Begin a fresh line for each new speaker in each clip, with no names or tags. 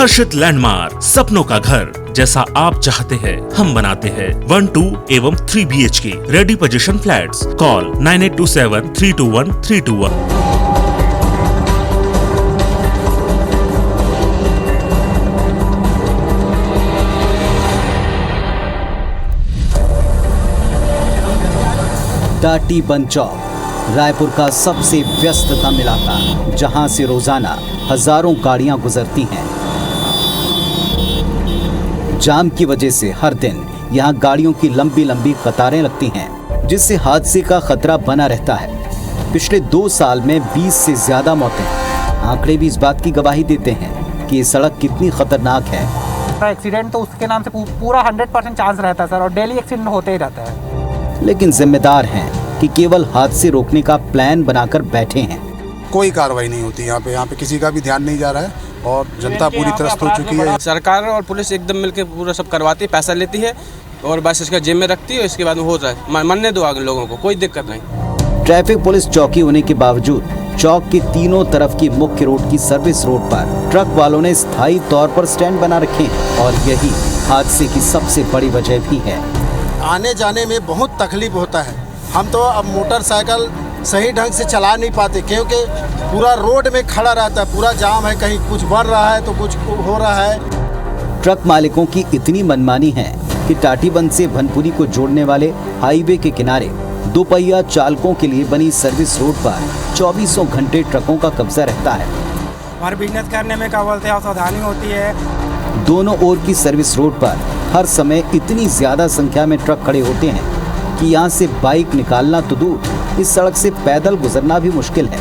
हर्षित landmark, सपनों का घर जैसा आप चाहते हैं हम बनाते हैं। 1, 2 एवं 3 BHK ready position flats. Call 9827 321 321।
टाटी बंद चौक रायपुर का सबसे व्यस्ततम इलाका, जहां से रोजाना हजारों गाड़ियां गुजरती हैं। जाम की वजह से हर दिन यहां गाड़ियों की लंबी लंबी कतारें लगती हैं, जिससे हादसे का खतरा बना रहता है। पिछले 2 साल में 20 से ज्यादा मौतें। आंकड़े भी इस बात की गवाही देते हैं कि ये सड़क कितनी खतरनाक है।
एक्सीडेंट तो उसके नाम से पूरा 100% चांस रहता है सर, और डेली एक्सीडेंट होते ही रहता है।
लेकिन जिम्मेदार हैं कि केवल हादसे रोकने का प्लान बनाकर बैठे हैं।
कोई कार्रवाई नहीं होती यहाँ पे किसी का भी ध्यान नहीं जा रहा है और जनता पूरी त्रस्त हो चुकी है।
सरकार और पुलिस एकदम मिलकर पूरा सब करवाती है, पैसा लेती है और बस इसका जेब में रखती है। इसके बाद में हो रहा है, मरने दो आगे लोगों को, कोई दिक्कत नहीं।
ट्रैफिक पुलिस चौकी होने के बावजूद चौक के तीनों तरफ की मुख्य रोड की सर्विस रोड पर ट्रक वालों ने स्थायी तौर पर स्टैंड बना रखे हैं और यही हादसे की सबसे बड़ी वजह भी है।
आने जाने में बहुत तकलीफ होता है। हम तो अब मोटरसाइकिल सही ढंग से चला नहीं पाते, क्योंकि पूरा रोड में खड़ा रहता है, पूरा जाम है, कहीं कुछ बढ़ रहा है तो कुछ हो रहा है।
ट्रक मालिकों की इतनी मनमानी है कि टाटीबंध से भनपुरी को जोड़ने वाले हाईवे के किनारे दोपहिया चालकों के लिए बनी सर्विस रोड पर 24 घंटे ट्रकों का कब्जा रहता है।
हमारे बिजनेस करने में क्या बोलते हैं, सावधानी होती है।
दोनों ओर की सर्विस रोड पर हर समय इतनी ज्यादा संख्या में ट्रक खड़े होते हैं कि यहाँ से बाइक निकालना तो दूर, इस सड़क से पैदल गुजरना भी मुश्किल है।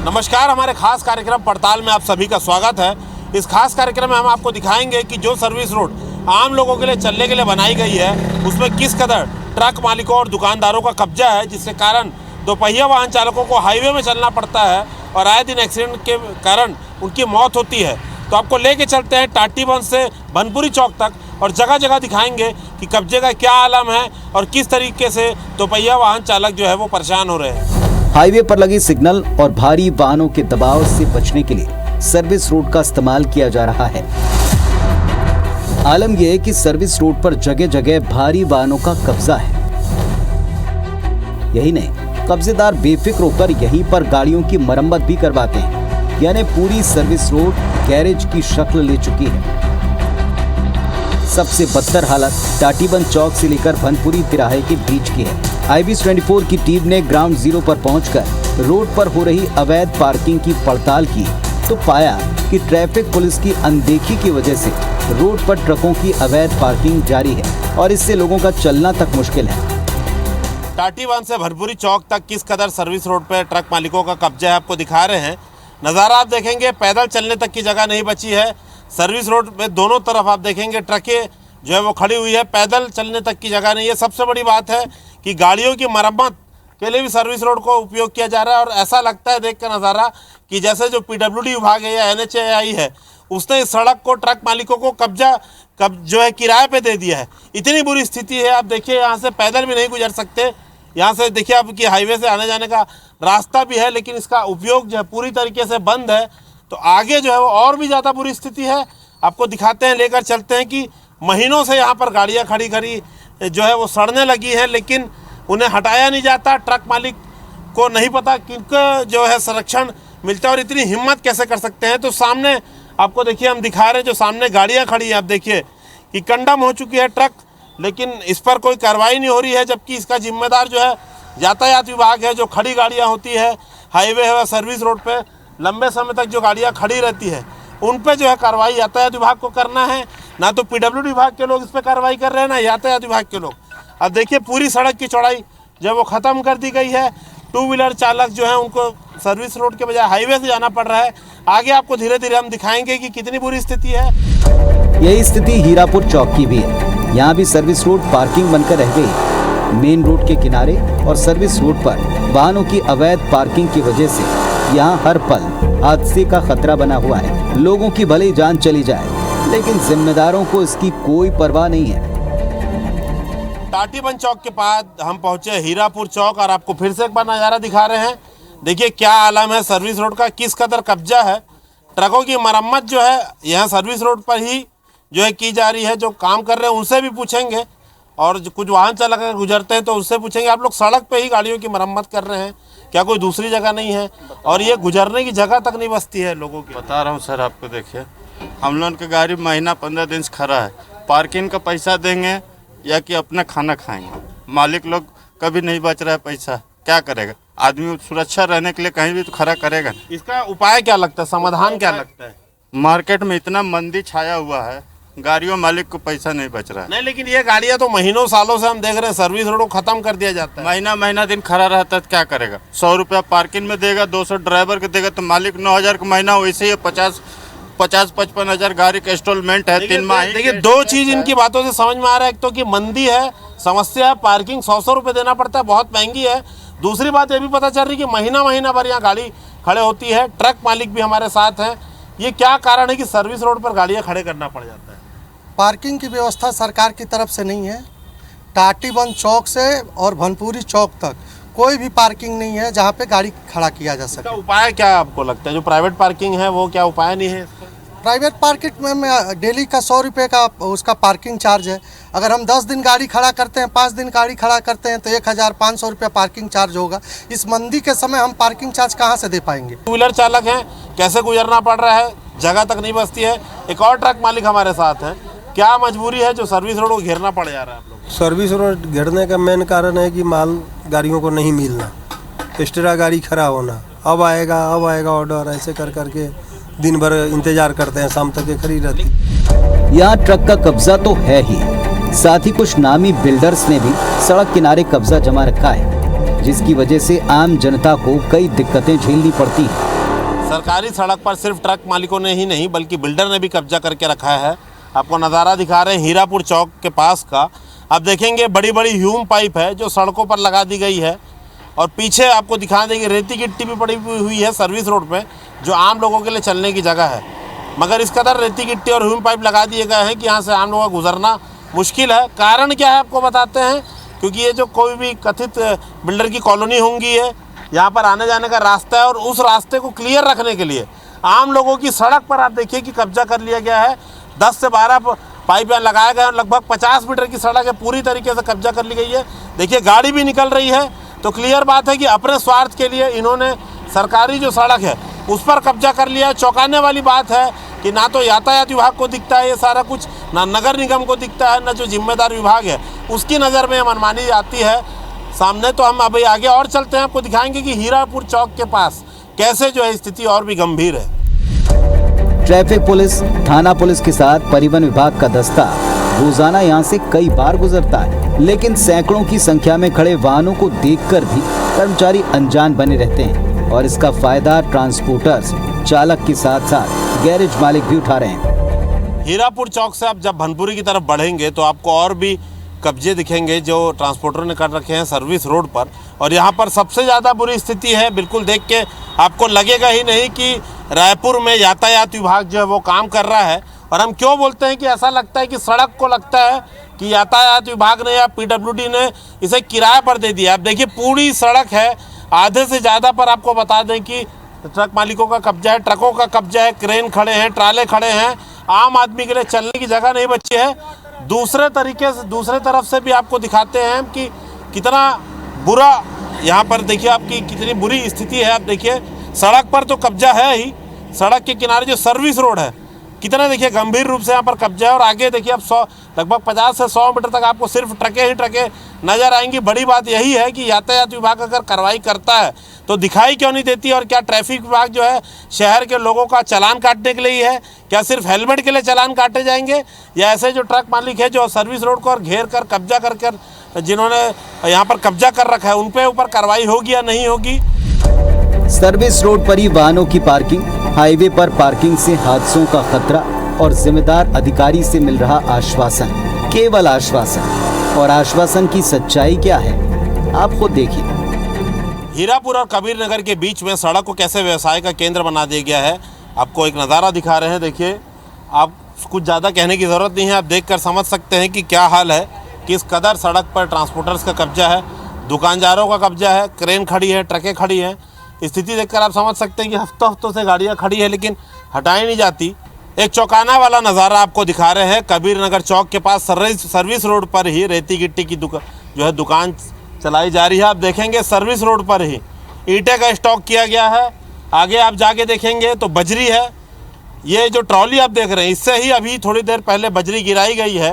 नमस्कार, हमारे खास कार्यक्रम पड़ताल में आप सभी का स्वागत है। इस खास कार्यक्रम में हम आपको दिखाएंगे कि जो सर्विस रोड आम लोगों के लिए चलने के लिए बनाई गई है, उसमें किस कदर ट्रक मालिकों और दुकानदारों का कब्जा है, जिसके कारण दोपहिया वाहन चालकों को हाईवे में चलना पड़ता है और आए दिन एक्सीडेंट के कारण उनकी मौत होती है। तो आपको लेके चलते हैं टाटीबंध से भनपुरी चौक तक और जगह जगह दिखाएंगे कि कब्जे का क्या आलम है और किस तरीके से दोपहिया वाहन चालक जो है वो परेशान हो रहे हैं।
हाईवे पर लगी सिग्नल और भारी वाहनों के दबाव से बचने के लिए सर्विस रोड का इस्तेमाल किया जा रहा है। आलम यह है कि सर्विस रोड पर जगह जगह भारी वाहनों का कब्जा है। यही नहीं, कब्जेदार बेफिक्र होकर यहीं पर गाड़ियों की मरम्मत भी करवाते हैं, यानी पूरी सर्विस रोड गैरेज की शक्ल ले चुकी है। सबसे बदतर हालत टाटीबंध चौक से लेकर भनपुरी तिराहे के बीच की है। IBS 24 की टीम ने ग्राउंड जीरो पर पहुंचकर रोड पर हो रही अवैध पार्किंग की पड़ताल की तो पाया कि ट्रैफिक पुलिस की अनदेखी की वजह से रोड पर ट्रकों की अवैध पार्किंग जारी है और इससे लोगों का चलना तक मुश्किल है।
टाटीबंध से भनपुरी चौक तक किस कदर सर्विस रोड पर ट्रक मालिकों का कब्जा है आपको दिखा रहे हैं। नज़ारा आप देखेंगे, पैदल चलने तक की जगह नहीं बची है। सर्विस रोड में दोनों तरफ आप देखेंगे ट्रकें जो है वो खड़ी हुई है, पैदल चलने तक की जगह नहीं है। सबसे बड़ी बात है कि गाड़ियों की मरम्मत के लिए भी सर्विस रोड को उपयोग किया जा रहा है और ऐसा लगता है देख कर नज़ारा कि जैसे जो PWD विभाग है या NHAI है, उसने इस सड़क को ट्रक मालिकों को जो है किराए पे दे दिया है। इतनी बुरी स्थिति है। आप देखिए, यहाँ से पैदल भी नहीं गुजर सकते। यहाँ से देखिए आपकी हाईवे से आने जाने का रास्ता भी है, लेकिन इसका उपयोग जो है पूरी तरीके से बंद है। तो आगे जो है वो और भी ज़्यादा बुरी स्थिति है। आपको दिखाते हैं, लेकर चलते हैं कि महीनों से यहाँ पर गाड़ियाँ खड़ी जो है वो सड़ने लगी हैं, लेकिन उन्हें हटाया नहीं जाता। ट्रक मालिक को नहीं पता किनका जो है संरक्षण मिलता है और इतनी हिम्मत कैसे कर सकते हैं। तो सामने आपको देखिए हम दिखा रहे हैं, जो सामने गाड़ियाँ खड़ी हैं, आप देखिए कि कंडम हो चुकी है ट्रक, लेकिन इस पर कोई कार्रवाई नहीं हो रही है, जबकि इसका जिम्मेदार जो है यातायात विभाग है। जो खड़ी गाड़ियाँ होती है हाईवे है सर्विस रोड पे, लंबे समय तक जो गाड़ियाँ खड़ी रहती है उन पे जो है कार्रवाई यातायात विभाग को करना है। ना तो PWD विभाग के लोग इस पर कार्रवाई कर रहे हैं, ना यातायात विभाग के लोग। अब देखिए पूरी सड़क की चौड़ाई जो वो ख़त्म कर दी गई है। 2 व्हीलर चालक जो है उनको सर्विस रोड के बजाय हाईवे से जाना पड़ रहा है। आगे आपको धीरे धीरे हम दिखाएंगे कि कितनी बुरी स्थिति है।
यही स्थिति हीरापुर चौक की भी है। यहाँ भी सर्विस रोड पार्किंग बनकर रह गई। मेन रोड के किनारे और सर्विस रोड पर वाहनों की अवैध पार्किंग की वजह से यहाँ हर पल हादसे का खतरा बना हुआ है। लोगों की भले जान चली जाए, लेकिन जिम्मेदारों को इसकी कोई परवाह नहीं है।
टाटीबंध चौक के पास हम पहुंचे हीरापुर चौक और आपको फिर से एक बार नज़ारा दिखा रहे हैं। देखिए क्या आलम है सर्विस रोड का, किस कदर कब्जा है। ट्रकों की मरम्मत जो है यहाँ सर्विस रोड पर ही जो है की जा रही है। जो काम कर रहे हैं उनसे भी पूछेंगे और कुछ वाहन चालक अगर गुजरते हैं तो उससे पूछेंगे, आप लोग सड़क पे ही गाड़ियों की मरम्मत कर रहे हैं क्या, कोई दूसरी जगह नहीं है? और ये गुजरने की जगह तक नहीं बचती है लोगों की।
बता रहा हूँ सर आपको, देखिए हम लोग की गाड़ी महीना 15 दिन से खड़ा है, पार्किंग का पैसा देंगे या कि अपना खाना खाएंगे? मालिक लोग कभी नहीं बच रहा है पैसा, क्या करेगा आदमी? सुरक्षा रहने के लिए कहीं भी तो खड़ा करेगा।
इसका उपाय क्या लगता है, समाधान क्या लगता है?
मार्केट में इतना मंदी छाया हुआ है, गाड़ियों मालिक को पैसा नहीं बच रहा है।
नहीं, लेकिन ये गाड़ियां तो महीनों सालों से हम देख रहे हैं सर्विस रोड को खत्म कर दिया जाता है।
महीना दिन खड़ा रहता है तो क्या करेगा? 100 रुपया पार्किंग में देगा, 200 ड्राइवर को देगा, तो मालिक 9,000 का महीना, वैसे ही 50-55 हज़ार गाड़ी का इंस्टॉलमेंट है 3 माह।
देखिए, दो चीज इनकी बातों से समझ में आ रहा है, एक तो कि मंदी है, समस्या है, पार्किंग 100 रुपये देना पड़ता है, बहुत महंगी है। दूसरी बात ये भी पता चल रही है कि महीना भर यहाँ गाड़ी खड़े होती है। ट्रक मालिक भी हमारे साथ हैं। ये क्या कारण है कि सर्विस रोड पर गाड़ियाँ खड़े करना पड़ जाता है?
पार्किंग की व्यवस्था सरकार की तरफ से नहीं है। टाटीबंद चौक से और भनपुरी चौक तक कोई भी पार्किंग नहीं है जहाँ पे गाड़ी खड़ा किया जा सके।
उपाय क्या आपको लगता है? जो प्राइवेट पार्किंग है वो क्या उपाय नहीं है?
प्राइवेट पार्किंग में डेली का 100 रुपये का उसका पार्किंग चार्ज है। अगर हम 10 दिन गाड़ी खड़ा करते हैं, 5 दिन गाड़ी खड़ा करते हैं तो 1,500 रुपया पार्किंग चार्ज होगा। इस मंदी के समय हम पार्किंग चार्ज कहाँ से दे पाएंगे?
टू व्हीलर चालक हैं, कैसे गुजरना पड़ रहा है, जगह तक नहीं बचती है। एक और ट्रक मालिक हमारे साथ हैं, क्या मजबूरी है जो सर्विस रोड को घेरना पड़ जा रहा है आप लोग?
सर्विस रोड घेरने का मेन कारण है कि माल गाड़ियों को नहीं मिलना, एक्स्ट्रा गाड़ी खड़ा होना, अब आएगा ऑर्डर, ऐसे कर करके दिन भर इंतजार करते हैं, शाम तक ये खड़ी रहती।
यहाँ ट्रक का कब्जा तो है ही, साथ ही कुछ नामी बिल्डर्स ने भी सड़क किनारे कब्जा जमा रखा है, जिसकी वजह से आम जनता को कई दिक्कतें झेलनी पड़ती हैं।
सरकारी सड़क पर सिर्फ ट्रक मालिकों ने ही नहीं बल्कि बिल्डर ने भी कब्जा करके रखा है। आपको नज़ारा दिखा रहे हैं हीरापुर चौक के पास का। आप देखेंगे बड़ी बड़ी ह्यूम पाइप है जो सड़कों पर लगा दी गई है, और पीछे आपको दिखा देंगे रेती गिट्टी भी पड़ी हुई है सर्विस रोड पे, जो आम लोगों के लिए चलने की जगह है। मगर इस कदर रेती गिट्टी और ह्यूम पाइप लगा दिए गए हैं कि यहाँ से आम लोगों का गुजरना मुश्किल है। कारण क्या है आपको बताते हैं, क्योंकि ये जो कोई भी कथित बिल्डर की कॉलोनी होंगी है, यहाँ पर आने जाने का रास्ता है, और उस रास्ते को क्लियर रखने के लिए आम लोगों की सड़क पर आप देखिए कि कब्जा कर लिया गया है। 10 से 12 पाइप यहाँ लगाए गए हैं, लगभग 50 मीटर की सड़क है, पूरी तरीके से कब्जा कर ली गई है। देखिए गाड़ी भी निकल रही है, तो क्लियर बात है कि अपने स्वार्थ के लिए इन्होंने सरकारी जो सड़क है उस पर कब्जा कर लिया है। चौंकाने वाली बात है कि ना तो यातायात विभाग को दिखता है ये सारा कुछ, ना नगर निगम को दिखता है, ना जो जिम्मेदार विभाग है उसकी नज़र में मनमानी आती है सामने। तो हम अभी आगे और चलते हैं, आपको दिखाएंगे कि हीरापुर चौक के पास कैसे जो है स्थिति और भी गंभीर है।
ट्रैफिक पुलिस, थाना पुलिस के साथ परिवहन विभाग का दस्ता रोजाना यहाँ से कई बार गुजरता है, लेकिन सैकड़ों की संख्या में खड़े वाहनों को देखकर भी कर्मचारी अनजान बने रहते हैं, और इसका फायदा ट्रांसपोर्टर्स, चालक के साथ साथ गैरेज मालिक भी उठा रहे हैं।
हीरापुर चौक से आप जब भनपुरी की तरफ बढ़ेंगे तो आपको और भी कब्जे दिखेंगे जो ट्रांसपोर्टरों ने कर रखे हैं सर्विस रोड पर, और यहाँ पर सबसे ज़्यादा बुरी स्थिति है। बिल्कुल देख के आपको लगेगा ही नहीं कि रायपुर में यातायात विभाग जो है वो काम कर रहा है। और हम क्यों बोलते हैं कि ऐसा लगता है कि सड़क को लगता है कि यातायात विभाग ने या PWD ने इसे किराए पर दे दिया। आप देखिए पूरी सड़क है, आधे से ज़्यादा पर आपको बता दें कि ट्रक मालिकों का कब्जा है, ट्रकों का कब्जा है, क्रेन खड़े हैं, ट्राले खड़े हैं, आम आदमी के लिए चलने की जगह नहीं बची है। दूसरे तरफ से भी आपको दिखाते हैं कि कितना बुरा यहाँ पर देखिए आपकी कितनी बुरी स्थिति है। आप देखिए सड़क पर तो कब्जा है ही, सड़क के किनारे जो सर्विस रोड है कितना देखिए गंभीर रूप से यहाँ पर कब्जा है। और आगे देखिए आप लगभग 50 से 100 मीटर तक आपको सिर्फ ट्रकें नज़र आएंगी। बड़ी बात यही है कि यातायात विभाग अगर कार्रवाई करता है तो दिखाई क्यों नहीं देती, और क्या ट्रैफिक विभाग जो है शहर के लोगों का चालान काटने के लिए ही है? क्या सिर्फ हेलमेट के लिए चालान काटे जाएंगे, या ऐसे जो ट्रक मालिक है जो सर्विस रोड को और घेर कर कब्जा कर जिन्होंने यहाँ पर कब्जा कर रखा है उन पे ऊपर कार्रवाई होगी या नहीं होगी?
सर्विस रोड पर ही वाहनों की पार्किंग, हाईवे पर पार्किंग से हादसों का खतरा, और जिम्मेदार अधिकारी से मिल रहा आश्वासन, केवल आश्वासन। और आश्वासन की सच्चाई क्या है आप खुद देखिए।
हीरापुर और कबीर नगर के बीच में सड़क को कैसे व्यवसाय का केंद्र बना दिया गया है, आपको एक नज़ारा दिखा रहे हैं। देखिए आप कुछ ज़्यादा कहने की ज़रूरत नहीं है, आप देखकर समझ सकते हैं कि क्या हाल है, किस कदर सड़क पर ट्रांसपोर्टर्स का कब्जा है, दुकानदारों का कब्जा है, क्रेन खड़ी है, ट्रकें खड़ी हैं। स्थिति देखकर आप समझ सकते हैं कि हफ्तों से गाड़ियाँ खड़ी है, लेकिन हटाई नहीं जाती। एक चौंकाना वाला नज़ारा आपको दिखा रहे हैं, कबीर नगर चौक के पास सर्विस रोड पर ही रेती गिट्टी की दुकान चलाई जा रही है। आप देखेंगे सर्विस रोड पर ही ईंटें का स्टॉक किया गया है। आगे आप जाके देखेंगे तो बजरी है। ये जो ट्रॉली आप देख रहे हैं, इससे ही अभी थोड़ी देर पहले बजरी गिराई गई है।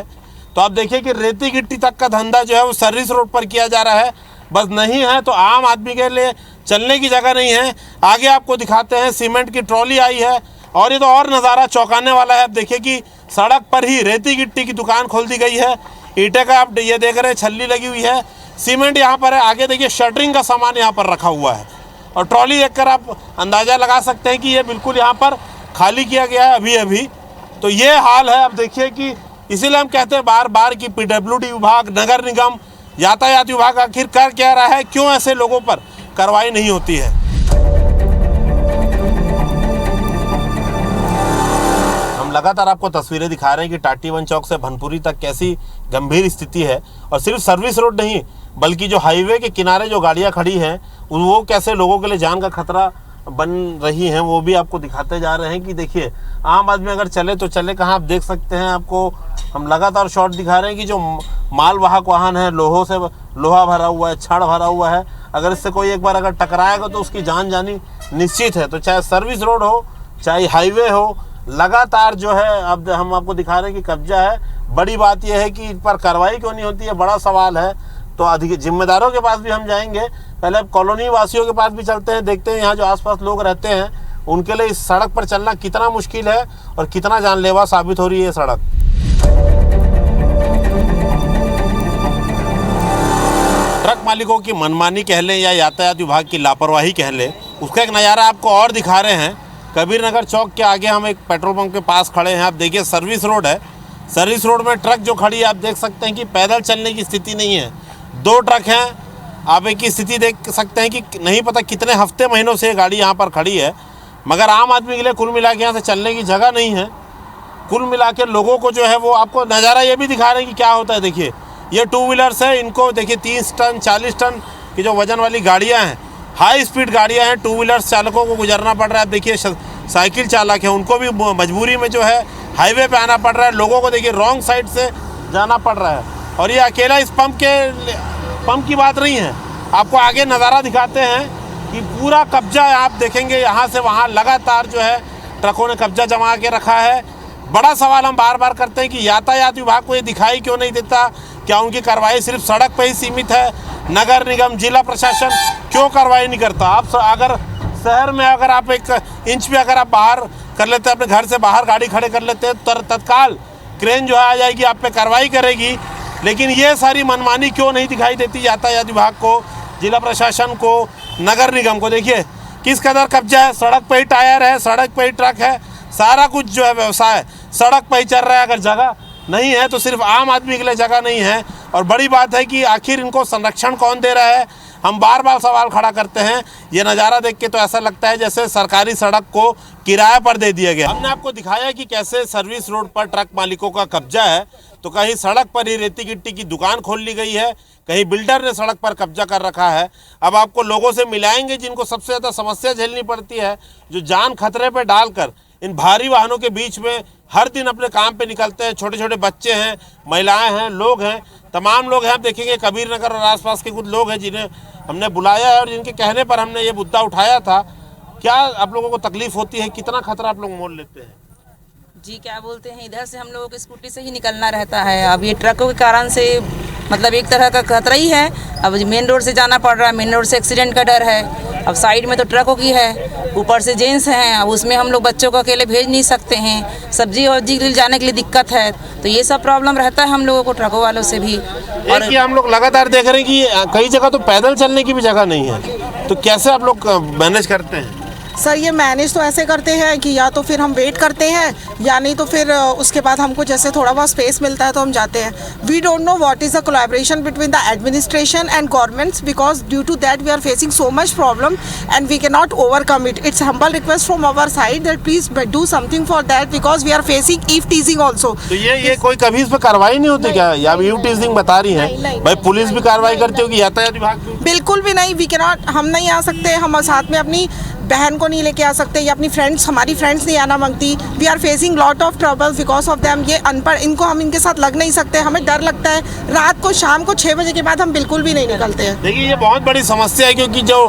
तो आप देखिए कि रेती गिट्टी तक का धंधा जो है वो सर्विस रोड पर किया जा रहा है। बस नहीं है तो आम आदमी के लिए चलने की जगह नहीं है। आगे आपको दिखाते हैं, सीमेंट की ट्रॉली आई है और ये तो और नज़ारा चौंकाने वाला है। आप देखिए कि सड़क पर ही रेती गिट्टी की दुकान खोल दी गई है। ईंटे का आप ये देख रहे हैं, छल्ली लगी हुई है, सीमेंट यहाँ पर है। आगे देखिए शटरिंग का सामान यहाँ पर रखा हुआ है और ट्रॉली देखकर आप अंदाज़ा लगा सकते हैं कि ये बिल्कुल यहाँ पर खाली किया गया है अभी अभी। तो ये हाल है। अब देखिए कि इसीलिए हम कहते हैं बार बार कि PWD विभाग, नगर निगम, यातायात विभाग आखिर कर क्या रहा है, क्यों ऐसे लोगों पर कार्रवाई नहीं होती है। हम लगातार आपको तस्वीरें दिखा रहे हैं कि टाटीबंध चौक से भनपुरी तक कैसी गंभीर स्थिति है। और सिर्फ सर्विस रोड नहीं बल्कि जो हाईवे के किनारे जो गाड़ियां खड़ी हैं वो कैसे लोगों के लिए जान का खतरा बन रही हैं, वो भी आपको दिखाते जा रहे हैं। कि देखिए आम आदमी अगर चले तो चले कहाँ। आप देख सकते हैं, आपको हम लगातार शॉट दिखा रहे हैं कि जो मालवाहक वाहन है, लोहा भरा हुआ है, छड़ भरा हुआ है, अगर इससे कोई एक बार अगर टकराएगा तो उसकी जान जानी निश्चित है। तो चाहे सर्विस रोड हो चाहे हाईवे हो, लगातार जो है अब हम आपको दिखा रहे हैं कि कब्जा है। बड़ी बात यह है कि इन पर कार्रवाई क्यों नहीं होती है, बड़ा सवाल है। तो अधिक जिम्मेदारों के पास भी हम जाएंगे। पहले अब कॉलोनी वासियों के पास भी चलते हैं, देखते हैं यहाँ जो आसपास लोग रहते हैं उनके लिए इस सड़क पर चलना कितना मुश्किल है और कितना जानलेवा साबित हो रही है ये सड़क। ट्रक मालिकों की मनमानी कह लें या यातायात विभाग की लापरवाही कह लें, उसका एक नज़ारा आपको और दिखा रहे हैं। कबीर नगर चौक के आगे हम एक पेट्रोल पंप के पास खड़े हैं। आप देखिए सर्विस रोड है। सर्विस रोड में ट्रक जो खड़ी है आप देख सकते हैं कि पैदल चलने की स्थिति नहीं है। 2 ट्रक हैं। आप एक की स्थिति देख सकते हैं कि नहीं पता कितने हफ्ते महीनों से ये गाड़ी यहाँ पर खड़ी है, मगर आम आदमी के लिए कुल मिला के यहाँ से चलने की जगह नहीं है। कुल मिला के लोगों को जो है वो आपको नज़ारा ये भी दिखा रहे हैं कि क्या होता है। देखिए ये 2 व्हीलर्स है, इनको देखिए 30 टन 40 टन की जो वजन वाली गाड़ियाँ हैं, हाई स्पीड गाड़ियाँ हैं, 2 व्हीलर्स चालकों को गुजरना पड़ रहा है। आप देखिए साइकिल चालक है, उनको भी मजबूरी में जो है हाईवे पे आना पड़ रहा है। लोगों को देखिए रॉन्ग साइड से जाना पड़ रहा है। और ये अकेला इस पंप की बात नहीं है। आपको आगे नज़ारा दिखाते हैं कि पूरा कब्जा आप देखेंगे, यहाँ से वहाँ लगातार जो है ट्रकों ने कब्जा जमा के रखा है। बड़ा सवाल हम बार बार करते हैं कि यातायात विभाग को ये दिखाई क्यों नहीं देता। क्या उनकी कार्रवाई सिर्फ सड़क पर ही सीमित है? नगर निगम, जिला प्रशासन क्यों कार्रवाई नहीं करता? आप अगर शहर में अगर आप 1 इंच भी अगर आप बाहर कर लेते हैं, अपने घर से बाहर गाड़ी खड़े कर लेते हैं, तो तत्काल क्रेन जो है आ जाएगी, आप पे कार्रवाई करेगी। लेकिन ये सारी मनमानी क्यों नहीं दिखाई देती यातायात विभाग को, जिला प्रशासन को, नगर निगम को? देखिए किस कदर कब्जा है। सड़क पे ही टायर है, सड़क पे ही ट्रक है, सारा कुछ जो है व्यवसाय सड़क पे ही चल रहा है। अगर जगह नहीं है तो सिर्फ आम आदमी के लिए जगह नहीं है। और बड़ी बात है कि आखिर इनको संरक्षण कौन दे रहा है? हम बार बार सवाल खड़ा करते हैं। ये नज़ारा देख के तो ऐसा लगता है जैसे सरकारी सड़क को किराए पर दे दिया गया। हमने आपको दिखाया कि कैसे सर्विस रोड पर ट्रक मालिकों का कब्जा है। तो कहीं सड़क पर ही रेती गिट्टी की दुकान खोल ली गई है, कहीं बिल्डर ने सड़क पर कब्जा कर रखा है। अब आपको लोगों से मिलाएंगे जिनको सबसे ज़्यादा समस्या झेलनी पड़ती है, जो जान खतरे पर डालकर इन भारी वाहनों के बीच में हर दिन अपने काम पे निकलते हैं। छोटे छोटे बच्चे हैं, महिलाएं हैं, लोग हैं, तमाम लोग हैं। आप देखेंगे कबीर नगर और आसपास के कुछ लोग हैं जिन्हें हमने बुलाया है और जिनके कहने पर हमने ये मुद्दा उठाया था। क्या आप लोगों को तकलीफ होती है? कितना खतरा आप लोग मोल लेते हैं?
जी क्या बोलते हैं, इधर से हम लोगों को स्कूटी से ही निकलना रहता है। अब ये ट्रकों के कारण से मतलब एक तरह का खतरा ही है। अब मेन रोड से जाना पड़ रहा है, मेन रोड से एक्सीडेंट का डर है। अब साइड में तो ट्रकों की है, ऊपर से जेंट्स हैं, अब उसमें हम लोग बच्चों को अकेले भेज नहीं सकते हैं। सब्जी वब्जी के लिए जाने के लिए दिक्कत है, तो ये सब प्रॉब्लम रहता है हम लोगों को ट्रकों वालों से भी।
और ये हम लोग लगातार देख रहे हैं कि कई जगह तो पैदल चलने की भी जगह नहीं है। तो कैसे आप लोग मैनेज करते हैं?
सर ये मैनेज तो ऐसे करते हैं कि या तो फिर हम वेट करते हैं या नहीं तो फिर उसके बाद हमको जैसे थोड़ा बहुत स्पेस मिलता है तो हम जाते हैं। We don't know what is the collaboration between the administration and governments, because due to that we are facing so much problem and we can not overcome it. It's humble request from our side that please do something for that, because we are facing eve teasing also.
तो ये कोई कभी इस पर कार्रवाई नहीं होती क्या? या ईव टीजिंग बता रही है भाई, पुलिस भी कार्रवाई करती होगी, यातायात विभाग?
बिल्कुल भी नहीं। वी कैन नॉट, हम नहीं आ सकते। हम साथ में अपनी बहन को नहीं लेके आ सकते या अपनी फ्रेंड्स, हमारी फ्रेंड्स नहीं आना मांगती। We are facing lot of trouble because of them. ये अनपढ़, इनको हम इनके साथ लग नहीं सकते, हमें डर लगता है। रात को शाम को 6 बजे के बाद हम बिल्कुल भी नहीं निकलते हैं।
देखिए ये बहुत बड़ी समस्या है, क्योंकि जो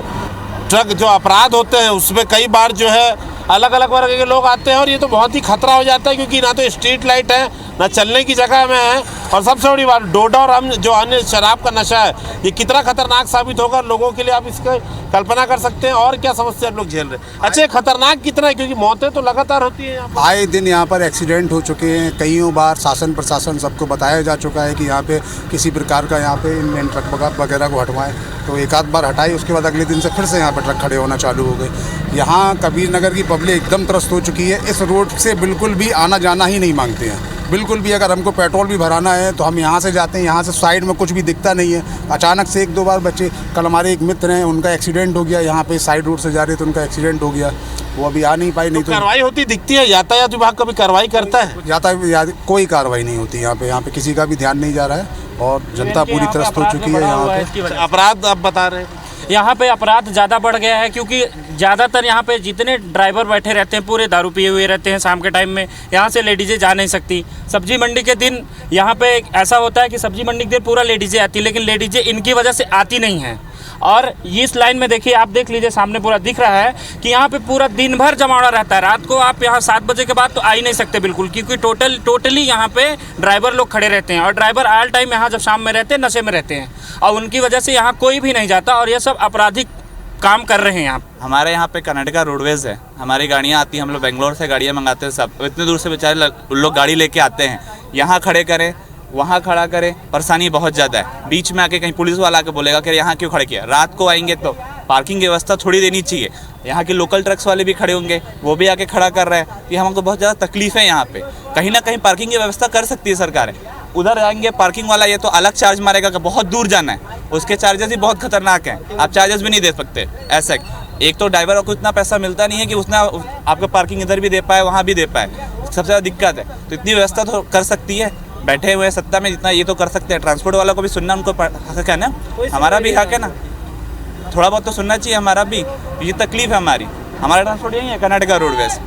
ट्रक जो अपराध होते हैं उसमें कई बार जो है अलग अलग वर्ग के लोग आते हैं, और ये तो बहुत ही खतरा हो जाता है, क्योंकि ना तो स्ट्रीट लाइट है, ना चलने की जगह में है, और सबसे बड़ी बात डोडा और हम जो अन्य शराब का नशा है, ये कितना खतरनाक साबित होगा लोगों के लिए, आप इसका कल्पना कर सकते हैं। और क्या समस्या लोग झेल रहे हैं। अच्छा, खतरनाक कितना है, क्योंकि मौतें तो लगातार होती है यहाँ पर।
आए दिन यहाँ पर एक्सीडेंट हो चुके हैं, कईयों बार शासन प्रशासन सबको बताया जा चुका है कि यहाँ पे किसी प्रकार का यहाँ पे इन ट्रक वगैरह को हटवाएं, तो एक आध बार हटाई, उसके बाद अगले दिन से फिर से यहाँ पर ट्रक खड़े होना चालू हो गए। यहाँ कबीर नगर की पब्लिक एकदम त्रस्त हो चुकी है, इस रोड से बिल्कुल भी आना जाना ही नहीं मांगते हैं, बिल्कुल भी। अगर हमको पेट्रोल भी भराना है तो हम यहाँ से जाते हैं, यहाँ से साइड में कुछ भी दिखता नहीं है। अचानक से 1-2 बार बच्चे, कल हमारे एक मित्र हैं, उनका एक्सीडेंट हो गया, यहाँ पे साइड रोड से जा रहे थे, उनका एक्सीडेंट हो गया, वो अभी आ नहीं पाए। नहीं तो
कार्रवाई होती दिखती है, यातायात विभाग कभी कार्रवाई करता है?
यातायात कोई कार्रवाई नहीं होती यहाँ पे किसी का भी ध्यान नहीं जा रहा है, और जनता पूरी त्रस्त हो चुकी है यहाँ पे।
अपराध आप बता रहे हैं,
यहाँ पे अपराध ज़्यादा बढ़ गया है, क्योंकि ज़्यादातर यहाँ पे जितने ड्राइवर बैठे रहते हैं पूरे दारू पिए हुए रहते हैं। शाम के टाइम में यहाँ से लेडीज़ें जा नहीं सकती। सब्जी मंडी के दिन यहाँ पे ऐसा होता है कि सब्जी मंडी के दिन पूरा लेडीज़ें आती, लेकिन लेडीज़ें इनकी वजह से आती नहीं हैं। और इस लाइन में देखिए, आप देख लीजिए, सामने पूरा दिख रहा है कि यहाँ पे पूरा दिन भर जमावड़ा रहता है। रात को आप यहाँ 7 बजे के बाद तो आ ही नहीं सकते बिल्कुल, क्योंकि टोटली यहाँ पे ड्राइवर लोग खड़े रहते हैं, और ड्राइवर ऑल टाइम यहाँ जब शाम में रहते हैं नशे में रहते हैं, और उनकी वजह से यहाँ कोई भी नहीं जाता, और ये सब आपराधिक काम कर रहे हैं यहाँ।
हमारे यहाँ पे कर्नाटका रोडवेज़ है, हमारी गाड़ियाँ आती हैं, हम लोग बेंगलोर से गाड़ियाँ मंगाते हैं, सब इतने दूर से बेचारे लोग गाड़ी लेके आते हैं, यहाँ खड़े करें, वहाँ खड़ा करें, परेशानी बहुत ज़्यादा है। बीच में आके कहीं पुलिस वाला आके बोलेगा कि यहाँ क्यों खड़े किया। रात को आएंगे तो पार्किंग की व्यवस्था थोड़ी देनी चाहिए। यहाँ के लोकल ट्रक्स वाले भी खड़े होंगे, वो भी आके खड़ा कर रहे हैं, कि हमको बहुत ज़्यादा तकलीफ है यहाँ पे। कहीं ना कहीं पार्किंग की व्यवस्था कर सकती है सरकार। उधर जाएंगे पार्किंग वाला ये तो अलग चार्ज मारेगा कि बहुत दूर जाना है, उसके चार्जेस भी बहुत खतरनाक हैं, आप चार्जेस भी नहीं दे सकते। ऐसा एक तो ड्राइवर को इतना पैसा मिलता नहीं है कि उसने आपका पार्किंग इधर भी दे पाए, वहाँ भी दे पाए, सबसे ज़्यादा दिक्कत है। तो इतनी व्यवस्था तो कर सकती है, बैठे हुए सत्ता में जितना ये तो कर सकते हैं। ट्रांसपोर्ट वालों को भी सुनना, उनको हक है ना, हमारा भी हक है ना, थोड़ा बहुत तो सुनना चाहिए हमारा भी। ये तकलीफ है हमारी, हमारा ट्रांसपोर्ट यही है कर्नाटका रोडवेज,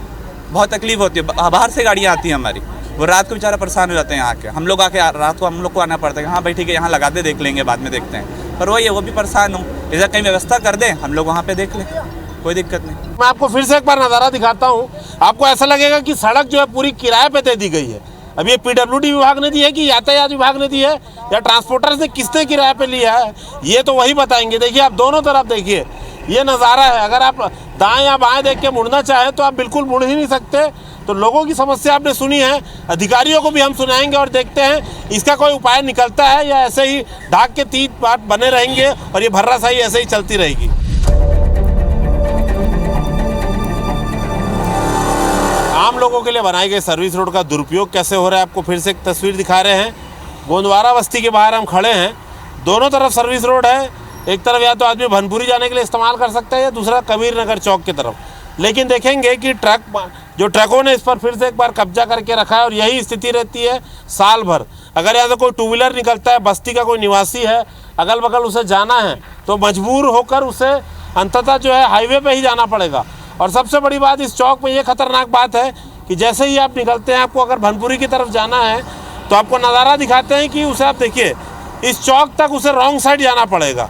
बहुत तकलीफ होती है। बाहर से गाड़ियाँ आती हैं हमारी, वो रात को बेचारा परेशान हो जाते हैं यहाँ के। हम लोग आके रात को हम लोग को आना पड़ता है, हाँ भाई ठीक है यहाँ लगा दे, देख लेंगे बाद में देखते हैं, पर वही है वो भी परेशान हो। इधर कहीं व्यवस्था कर दें, हम लोग वहाँ पे देख लें, कोई दिक्कत नहीं।
मैं आपको फिर से एक बार नज़ारा दिखाता हूँ, आपको ऐसा लगेगा कि सड़क जो है पूरी किराए पे दे दी गई है। अब ये पीडब्ल्यूडी विभाग ने दी है कि यातायात विभाग ने दी है, या ट्रांसपोर्टर्स ने किसने किराए पे लिया है, ये तो वही बताएंगे। देखिए आप दोनों तरफ देखिए, ये नज़ारा है। अगर आप दाएं या बाएं देख के मुड़ना चाहें तो आप बिल्कुल मुड़ ही नहीं सकते। तो लोगों की समस्या आपने सुनी है, अधिकारियों को भी हम सुनाएंगे, और देखते हैं इसका कोई उपाय निकलता है, या ऐसे ही ढाक के 3 बात बने रहेंगे और ये भर्राशाही ऐसे ही चलती रहेगी। आम लोगों के लिए बनाई गई सर्विस रोड का दुरुपयोग कैसे हो रहा है, आपको फिर से एक तस्वीर दिखा रहे हैं। गोंदवारा बस्ती के बाहर हम खड़े हैं, दोनों तरफ सर्विस रोड है। एक तरफ या तो आदमी भनपुरी जाने के लिए इस्तेमाल कर सकता है, या दूसरा कबीर नगर चौक की तरफ। लेकिन देखेंगे कि ट्रकों ने इस पर फिर से एक बार कब्जा करके रखा है, और यही स्थिति रहती है साल भर। अगर यहाँ से कोई 2 व्हीलर निकलता है, बस्ती का कोई निवासी है, अगल बगल उसे जाना है, तो मजबूर होकर उसे अंततः जो है हाईवे पे ही जाना पड़ेगा। और सबसे बड़ी बात इस चौक में ये खतरनाक बात है कि जैसे ही आप निकलते हैं, आपको अगर भनपुरी की तरफ जाना है तो आपको नज़ारा दिखाते हैं कि उसे आप देखिए, इस चौक तक उसे रॉन्ग साइड जाना पड़ेगा।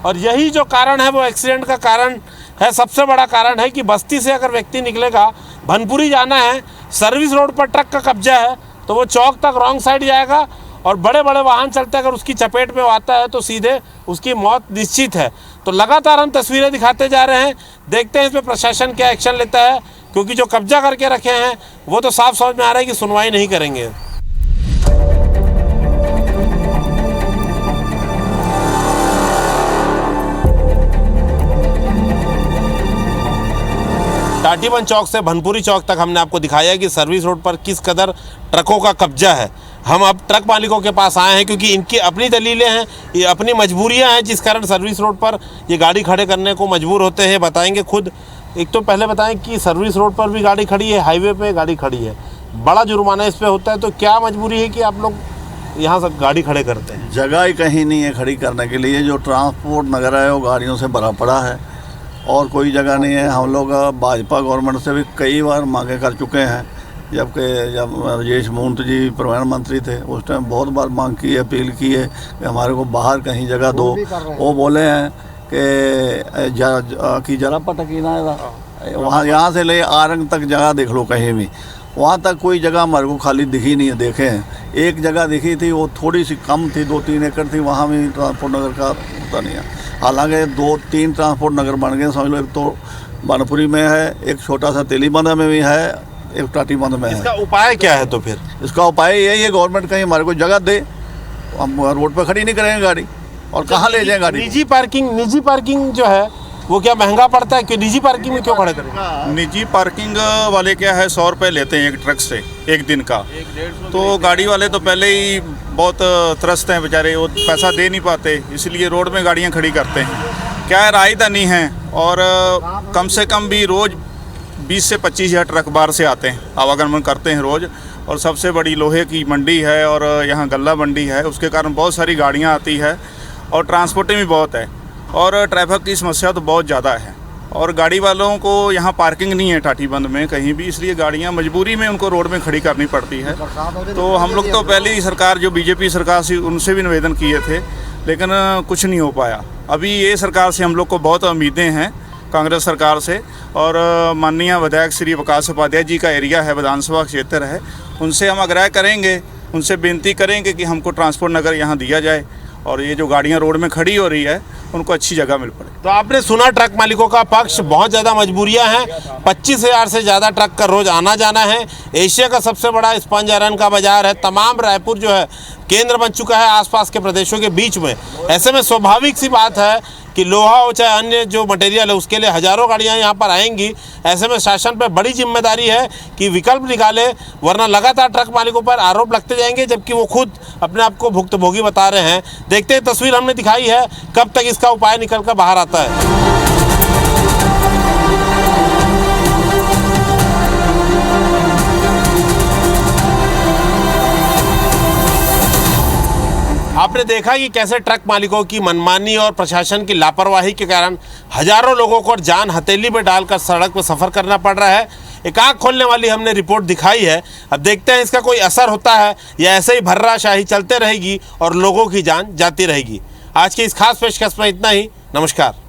और यही जो कारण है वो एक्सीडेंट का कारण है, सबसे बड़ा कारण है कि बस्ती से अगर व्यक्ति निकलेगा, भनपुरी जाना है, सर्विस रोड पर ट्रक का कब्जा है, तो वो चौक तक रॉन्ग साइड जाएगा, और बड़े बड़े वाहन चलते अगर उसकी चपेट में आता है तो सीधे उसकी मौत निश्चित है। तो लगातार हम तस्वीरें दिखाते जा रहे हैं, देखते हैं इसमें प्रशासन क्या एक्शन लेता है, क्योंकि जो कब्जा करके रखे हैं वो तो साफ समझ में आ रहा है कि सुनवाई नहीं करेंगे। टाटीबंध चौक से भनपुरी चौक तक हमने आपको दिखाया कि सर्विस रोड पर किस कदर ट्रकों का कब्जा है। हम अब ट्रक मालिकों के पास आए हैं, क्योंकि इनकी अपनी दलीलें हैं, ये अपनी मजबूरियां हैं, जिस कारण सर्विस रोड पर ये गाड़ी खड़े करने को मजबूर होते हैं। बताएंगे खुद। एक तो पहले बताएं कि सर्विस रोड पर भी गाड़ी खड़ी है, हाईवे पे गाड़ी खड़ी है, बड़ा जुर्माना इस पर होता है, तो क्या मजबूरी है कि आप लोग यहाँ सब गाड़ी खड़े करते हैं?
जगह ही कहीं नहीं है खड़ी करने के लिए, जो ट्रांसपोर्ट नगर है वो गाड़ियों से भरा पड़ा है, और कोई जगह नहीं है। हम लोग भाजपा गवर्नमेंट से भी कई बार मांगे कर चुके हैं, जब राजेश मूंत जी प्रधानमंत्री थे उस टाइम बहुत बार मांग की है, अपील की है कि हमारे को बाहर कहीं जगह दो। वो बोले हैं कि जरा पटकी ना वहाँ यहाँ से ले आरंग तक जगह देख लो कहीं भी, वहाँ तक कोई जगह हमारे को खाली दिखी नहीं है। देखे हैं एक जगह दिखी थी, वो थोड़ी सी कम थी, 2-3 एकड़ थी, वहाँ भी ट्रांसपोर्ट नगर का होता नहीं है। हालांकि 2-3 ट्रांसपोर्ट नगर बन गए समझ लो। एक तो बनपुरी में है, एक छोटा सा तेलीबंद में भी है, एक टाटीबंद में है।
इसका उपाय क्या है? तो फिर
इसका उपाय यही है गवर्नमेंट कहीं हमारे को जगह दे, हम रोड पर खड़ी नहीं करेंगे गाड़ी, और कहाँ ले जाए गाड़ी।
निजी पार्किंग जो है वो क्या महंगा पड़ता है? कि निजी पार्किंग में क्यों खड़े करें?
निजी पार्किंग वाले क्या है 100 रुपये लेते हैं एक ट्रक से एक दिन का। तो गाड़ी वाले तो पहले ही बहुत त्रस्त हैं बेचारे, वो पैसा दे नहीं पाते, इसलिए रोड में गाड़ियां खड़ी करते हैं। क्या है राजधानी है और कम से कम भी रोज़ 20 से 25 हज़ार ट्रक बाहर से आते हैं, आवागमन करते हैं रोज़। और सबसे बड़ी लोहे की मंडी है और यहाँ गल्ला मंडी है, उसके कारण बहुत सारी गाड़ियाँ आती है और ट्रांसपोर्टिंग भी बहुत है और ट्रैफिक की समस्या तो बहुत ज़्यादा है। और गाड़ी वालों को यहाँ पार्किंग नहीं है टाटीबंद में कहीं भी, इसलिए गाड़ियाँ मजबूरी में उनको रोड में खड़ी करनी पड़ती है। तो हम लोग तो पहले ही सरकार जो बीजेपी सरकार थी उनसे भी निवेदन किए थे, लेकिन कुछ नहीं हो पाया। अभी ये सरकार से हम लोग को बहुत उम्मीदें हैं, कांग्रेस सरकार से। और माननीय विधायक श्री प्रकाश उपाध्याय जी का एरिया है, विधानसभा क्षेत्र है, उनसे हम आग्रह करेंगे, उनसे बेनती करेंगे कि हमको ट्रांसपोर्ट नगर यहाँ दिया जाए और ये जो गाड़ियाँ रोड में खड़ी हो रही है उनको अच्छी जगह मिल पड़े।
तो आपने सुना ट्रक मालिकों का पक्ष, बहुत ज़्यादा मजबूरियां हैं। 25,000 से ज़्यादा ट्रक का रोज़ आना जाना है। एशिया का सबसे बड़ा स्पंज आयरन का बाजार है। तमाम रायपुर जो है केंद्र बन चुका है आसपास के प्रदेशों के बीच में। ऐसे में स्वाभाविक सी बात है कि लोहा हो चाहे अन्य जो मटेरियल है उसके लिए हज़ारों गाड़ियां यहाँ पर आएंगी। ऐसे में शासन पर बड़ी जिम्मेदारी है कि विकल्प निकाले, वरना लगातार ट्रक मालिकों पर आरोप लगते जाएंगे, जबकि वो खुद अपने आप को भुक्तभोगी बता रहे हैं। देखते हैं, तस्वीर हमने दिखाई है, कब तक इसका उपाय निकल कर बाहर आता है। आपने देखा कि कैसे ट्रक मालिकों की मनमानी और प्रशासन की लापरवाही के कारण हजारों लोगों को जान हथेली में डालकर सड़क पर सफ़र करना पड़ रहा है। एक आँख खोलने वाली हमने रिपोर्ट दिखाई है। अब देखते हैं इसका कोई असर होता है या ऐसे ही भर्राशाही चलते रहेगी और लोगों की जान जाती रहेगी। आज की इस खास पेशकश में इतना ही। नमस्कार।